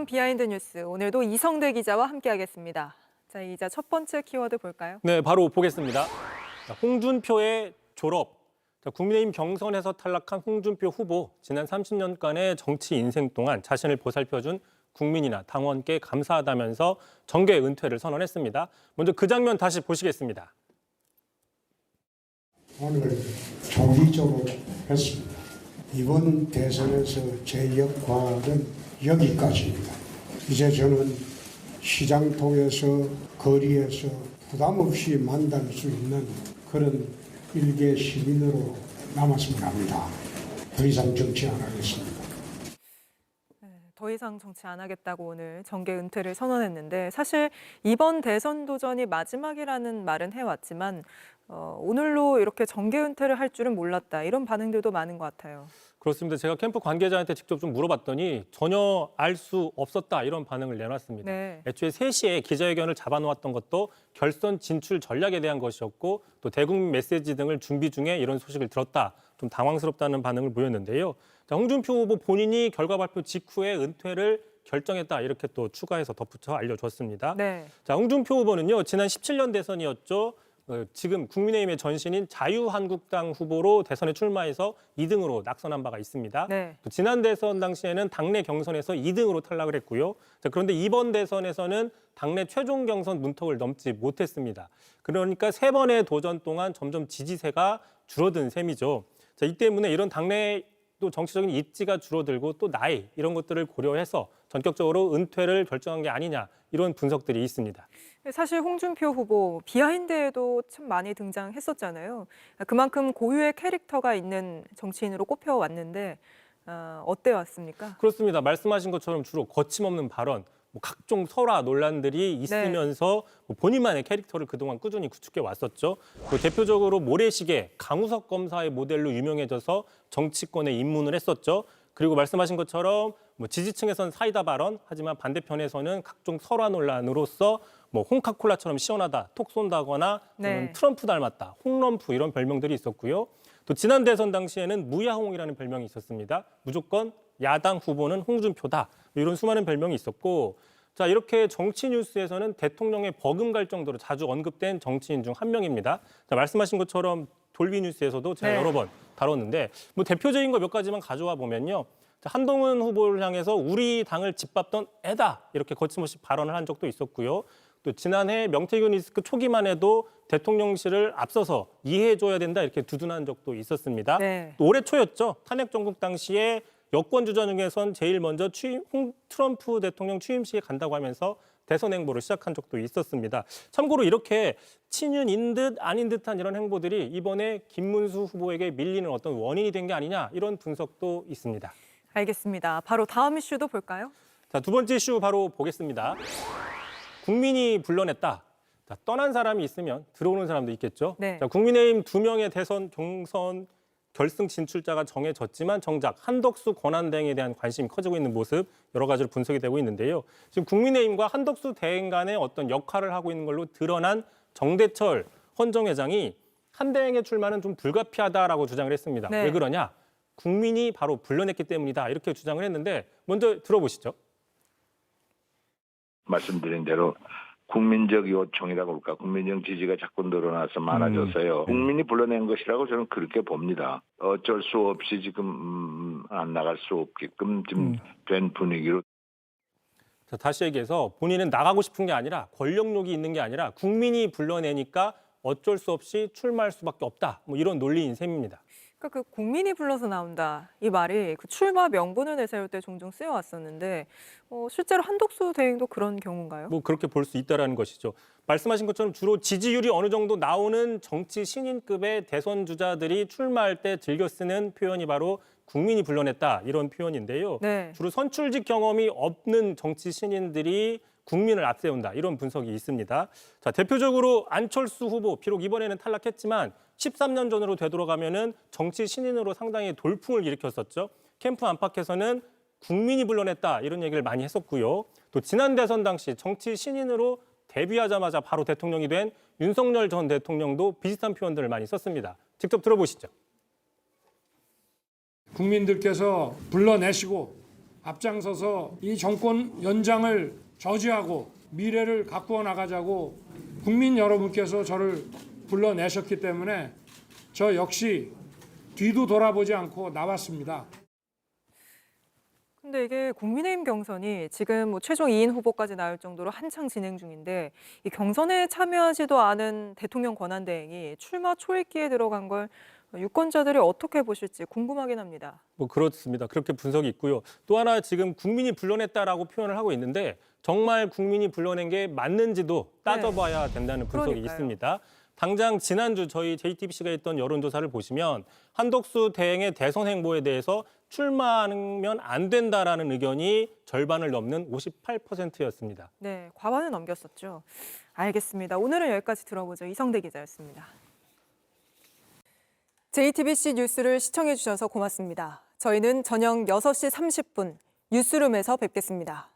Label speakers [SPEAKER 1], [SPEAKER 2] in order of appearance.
[SPEAKER 1] 비하인드 뉴스, 오늘도 이성대 기자와 함께하겠습니다. 자, 이 기자 첫 번째 키워드 볼까요?
[SPEAKER 2] 네, 바로 보겠습니다. 자, 홍준표의 졸업. 자, 국민의힘 경선에서 탈락한 홍준표 후보. 지난 30년간의 정치 인생 동안 자신을 보살펴준 국민이나 당원께 감사하다면서 정계 은퇴를 선언했습니다. 먼저 그 장면 다시 보시겠습니다.
[SPEAKER 3] 오늘 조기적으로 했습니다. 이번 대선에서 제 역할은 여기까지입니다. 이제 저는 시장 통해서 거리에서 부담 없이 만날 수 있는 그런 일개 시민으로 남았으면 합니다. 더 이상 정치 안 하겠습니다.
[SPEAKER 1] 더 이상 정치 안 하겠다고 오늘 정계 은퇴를 선언했는데 사실 이번 대선 도전이 마지막이라는 말은 해왔지만 오늘로 이렇게 정계 은퇴를 할 줄은 몰랐다. 이런 반응들도 많은 것 같아요.
[SPEAKER 2] 그렇습니다. 제가 캠프 관계자한테 직접 좀 물어봤더니 전혀 알 수 없었다 이런 반응을 내놨습니다.
[SPEAKER 1] 네.
[SPEAKER 2] 애초에 3시에 기자회견을 잡아놓았던 것도 결선 진출 전략에 대한 것이었고 또 대국민 메시지 등을 준비 중에 이런 소식을 들었다. 좀 당황스럽다는 반응을 보였는데요. 자, 홍준표 후보 본인이 결과 발표 직후에 은퇴를 결정했다 이렇게 또 추가해서 덧붙여 알려줬습니다.
[SPEAKER 1] 네.
[SPEAKER 2] 자, 홍준표 후보는요. 지난 17년 대선이었죠. 지금 국민의힘의 전신인 자유한국당 후보로 대선에 출마해서 2등으로 낙선한 바가 있습니다.
[SPEAKER 1] 네.
[SPEAKER 2] 또 지난 대선 당시에는 당내 경선에서 2등으로 탈락을 했고요. 자, 그런데 이번 대선에서는 당내 최종 경선 문턱을 넘지 못했습니다. 그러니까 3번의 도전 동안 점점 지지세가 줄어든 셈이죠. 자, 이 때문에 이런 당내 또 정치적인 입지가 줄어들고 또 나이 이런 것들을 고려해서 전격적으로 은퇴를 결정한 게 아니냐 이런 분석들이 있습니다.
[SPEAKER 1] 사실 홍준표 후보 비하인드에도 참 많이 등장했었잖아요. 그만큼 고유의 캐릭터가 있는 정치인으로 꼽혀왔는데 어때왔습니까?
[SPEAKER 2] 그렇습니다. 말씀하신 것처럼 주로 거침없는 발언, 각종 설화 논란들이 있으면서 본인만의 캐릭터를 그동안 꾸준히 구축해 왔었죠. 대표적으로 모래시계, 강우석 검사의 모델로 유명해져서 정치권에 입문을 했었죠. 그리고 말씀하신 것처럼 지지층에서는 사이다 발언, 하지만 반대편에서는 각종 설화 논란으로서 홍카콜라처럼 시원하다, 톡 쏜다거나 트럼프 닮았다, 홍럼프 이런 별명들이 있었고요. 또 지난 대선 당시에는 무야홍이라는 별명이 있었습니다. 무조건 야당 후보는 홍준표다. 이런 수많은 별명이 있었고 자 이렇게 정치 뉴스에서는 대통령의 버금갈 정도로 자주 언급된 정치인 중 한 명입니다. 자, 말씀하신 것처럼 돌비 뉴스에서도 제가 여러 번 다뤘는데 대표적인 거 몇 가지만 가져와 보면요. 자, 한동훈 후보를 향해서 우리 당을 짓밟던 애다 이렇게 거침없이 발언을 한 적도 있었고요. 또 지난해 명태균 리스크 초기만 해도 대통령실을 앞서서 이해해줘야 된다 이렇게 두둔한 적도 있었습니다.
[SPEAKER 1] 네.
[SPEAKER 2] 또 올해 초였죠. 탄핵 정국 당시에 여권 주자 중에선 제일 먼저 트럼프 대통령 취임식에 간다고 하면서 대선 행보를 시작한 적도 있었습니다. 참고로 이렇게 친윤인 듯 아닌 듯한 이런 행보들이 이번에 김문수 후보에게 밀리는 어떤 원인이 된 게 아니냐 이런 분석도 있습니다.
[SPEAKER 1] 알겠습니다. 바로 다음 이슈도 볼까요?
[SPEAKER 2] 자, 두 번째 이슈 바로 보겠습니다. 국민이 불러냈다. 자, 떠난 사람이 있으면 들어오는 사람도 있겠죠.
[SPEAKER 1] 네.
[SPEAKER 2] 자, 국민의힘 2명의 대선 경선 결승 진출자가 정해졌지만 정작 한덕수 권한대행에 대한 관심이 커지고 있는 모습 여러 가지로 분석이 되고 있는데요. 지금 국민의힘과 한덕수 대행 간의 어떤 역할을 하고 있는 걸로 드러난 정대철 헌정회장이 한 대행의 출마는 좀 불가피하다라고 주장을 했습니다.
[SPEAKER 1] 네.
[SPEAKER 2] 왜 그러냐? 국민이 바로 불러냈기 때문이다 이렇게 주장을 했는데 먼저 들어보시죠.
[SPEAKER 4] 말씀드린 대로 국민적 요청이라고 할까, 국민적 지지가 자꾸 늘어나서 많아져서요. 국민이 불러낸 것이라고 저는 그렇게 봅니다. 어쩔 수 없이 지금 안 나갈 수 없게끔 지금 된 분위기로.
[SPEAKER 2] 자, 다시 얘기해서 본인은 나가고 싶은 게 아니라 권력욕이 있는 게 아니라 국민이 불러내니까 어쩔 수 없이 출마할 수밖에 없다. 이런 논리인 셈입니다.
[SPEAKER 1] 그러니까 그 국민이 불러서 나온다 이 말이 그 출마 명분을 내세울 때 종종 쓰여왔었는데 실제로 한덕수 대행도 그런 경우인가요?
[SPEAKER 2] 그렇게 볼 수 있다라는 것이죠. 말씀하신 것처럼 주로 지지율이 어느 정도 나오는 정치 신인급의 대선 주자들이 출마할 때 즐겨 쓰는 표현이 바로 국민이 불러냈다 이런 표현인데요.
[SPEAKER 1] 네.
[SPEAKER 2] 주로 선출직 경험이 없는 정치 신인들이 국민을 앞세운다 이런 분석이 있습니다. 자, 대표적으로 안철수 후보 비록 이번에는 탈락했지만 13년 전으로 되돌아가면은 정치 신인으로 상당히 돌풍을 일으켰었죠. 캠프 안팎에서는 국민이 불러냈다 이런 얘기를 많이 했었고요. 또 지난 대선 당시 정치 신인으로 데뷔하자마자 바로 대통령이 된 윤석열 전 대통령도 비슷한 표현들을 많이 썼습니다. 직접 들어보시죠.
[SPEAKER 5] 국민들께서 불러내시고 앞장서서 이 정권 연장을 저지하고 미래를 가꾸어 나가자고 국민 여러분께서 저를 불러내셨기 때문에 저 역시 뒤도 돌아보지 않고 나왔습니다.
[SPEAKER 1] 근데 이게 국민의힘 경선이 지금 뭐 최종 2인 후보까지 나올 정도로 한창 진행 중인데 이 경선에 참여하지도 않은 대통령 권한대행이 출마 초읽기에 들어간 걸 유권자들이 어떻게 보실지 궁금하긴 합니다.
[SPEAKER 2] 뭐 그렇습니다. 그렇게 분석이 있고요. 또 하나 지금 국민이 불러냈다라고 표현을 하고 있는데 정말 국민이 불러낸 게 맞는지도 따져봐야 된다는 분석이
[SPEAKER 1] 그러니까요.
[SPEAKER 2] 있습니다. 당장 지난주 저희 JTBC가 했던 여론조사를 보시면 한덕수 대행의 대선 행보에 대해서 출마하면 안 된다라는 의견이 절반을 넘는 58%였습니다.
[SPEAKER 1] 네, 과반을 넘겼었죠. 알겠습니다. 오늘은 여기까지 들어보죠. 이성대 기자였습니다. JTBC 뉴스를 시청해 주셔서 고맙습니다. 저희는 저녁 6시 30분 뉴스룸에서 뵙겠습니다.